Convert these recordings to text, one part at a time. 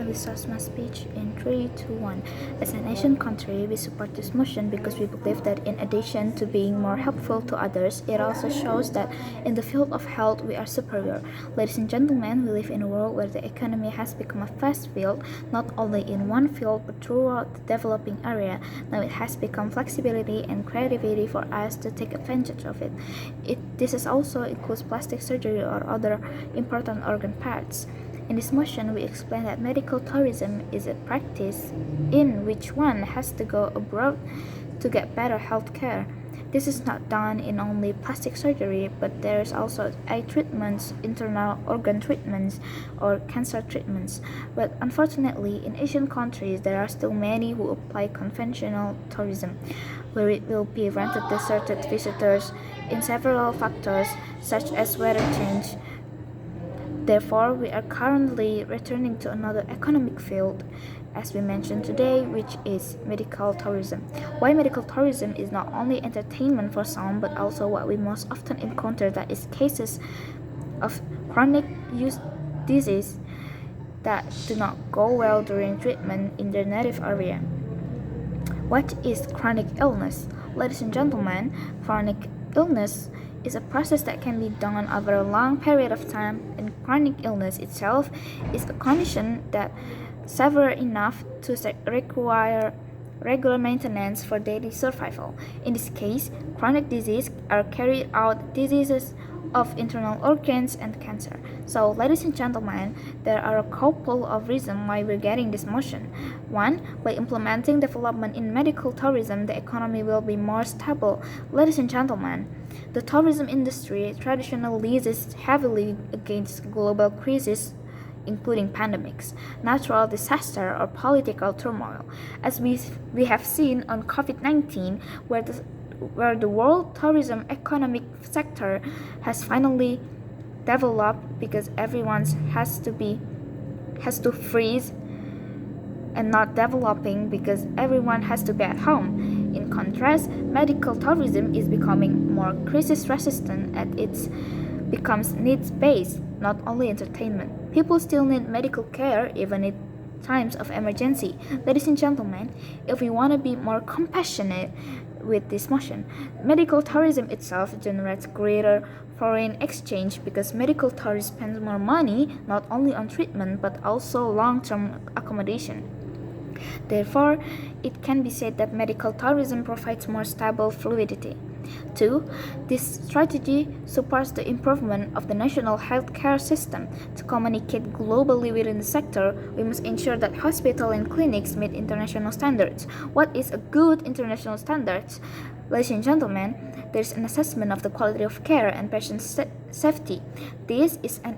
we start my speech in 3, 2, 1. As an Asian country, we support this motion because we believe that in addition to being more helpful to others, it also shows that in the field of health we are superior. Ladies and gentlemen, we live in a world where the economy has become a vast field, not only in one field but throughout the developing area. Now it has become flexibility and creativity for us to take advantage of it. This is also includes plastic surgery or other important organ parts. In this motion, we explain that medical tourism is a practice in which one has to go abroad to get better health care. This is not done in only plastic surgery, but there is also eye treatments, internal organ treatments, or cancer treatments. But unfortunately, in Asian countries, there are still many who apply conventional tourism, where it will be granted to certain visitors in several factors, such as weather change. Therefore, we are currently returning to another economic field, as we mentioned today, which is medical tourism. Why medical tourism is not only entertainment for some, but also what we most often encounter, that is cases of chronic disease that do not go well during treatment in their native area. What is chronic illness? Ladies and gentlemen, chronic illness is a process that can be done over a long period of time, and chronic illness itself is a condition that severe enough to require regular maintenance for daily survival. In this case, chronic disease are carried out diseases of internal organs and cancer. So, ladies and gentlemen, there are a couple of reasons why we're getting this motion. One, by implementing development in medical tourism, the economy will be more stable. Ladies and gentlemen, the tourism industry traditionally leads heavily against global crises, including pandemics, natural disaster, or political turmoil, as we have seen on COVID-19, where the world tourism economic sector has finally developed because everyone has to freeze and not developing because everyone has to be at home. In contrast, medical tourism is becoming more crisis resistant as it becomes needs-based, not only entertainment. People still need medical care even in times of emergency. Ladies and gentlemen, if we want to be more compassionate with this motion, medical tourism itself generates greater foreign exchange because medical tourists spend more money not only on treatment but also long-term accommodation. Therefore, it can be said that medical tourism provides more stable fluidity. 2. This strategy supports the improvement of the national healthcare system. To communicate globally within the sector, we must ensure that hospitals and clinics meet international standards. What is a good international standards? Ladies and gentlemen, there is an assessment of the quality of care and patient safety. This is an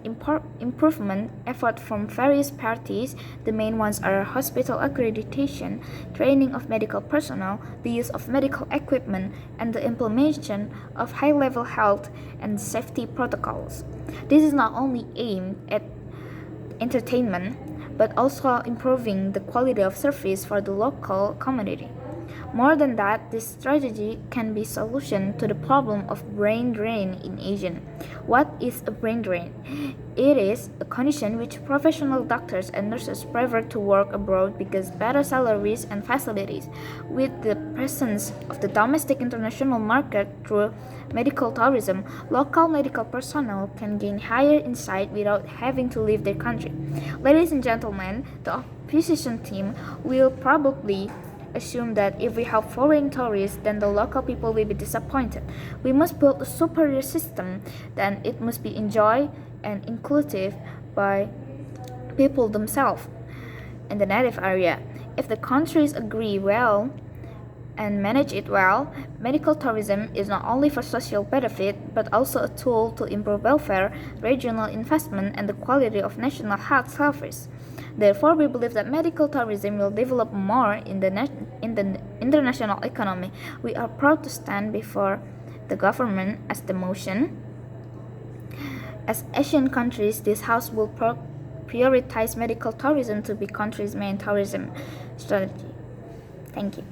improvement effort from various parties. The main ones are hospital accreditation, training of medical personnel, the use of medical equipment, and the implementation of high-level health and safety protocols. This is not only aimed at entertainment, but also improving the quality of service for the local community. More than that, this strategy can be a solution to the problem of brain drain in Asia. What is a brain drain? It is a condition which professional doctors and nurses prefer to work abroad because better salaries and facilities. With the presence of the domestic international market through medical tourism, local medical personnel can gain higher insight without having to leave their country. Ladies and gentlemen, the opposition team will probably assume that if we have foreign tourists, then the local people will be disappointed. We must build a superior system, then it must be enjoyed and inclusive by people themselves in the native area. If the countries agree well and manage it well, medical tourism is not only for social benefit, but also a tool to improve welfare, regional investment, and the quality of national health service. Therefore, we believe that medical tourism will develop more in the international economy. We are proud to stand before the government as the motion. As Asian countries, this House will prioritize medical tourism to be country's main tourism strategy. Thank you.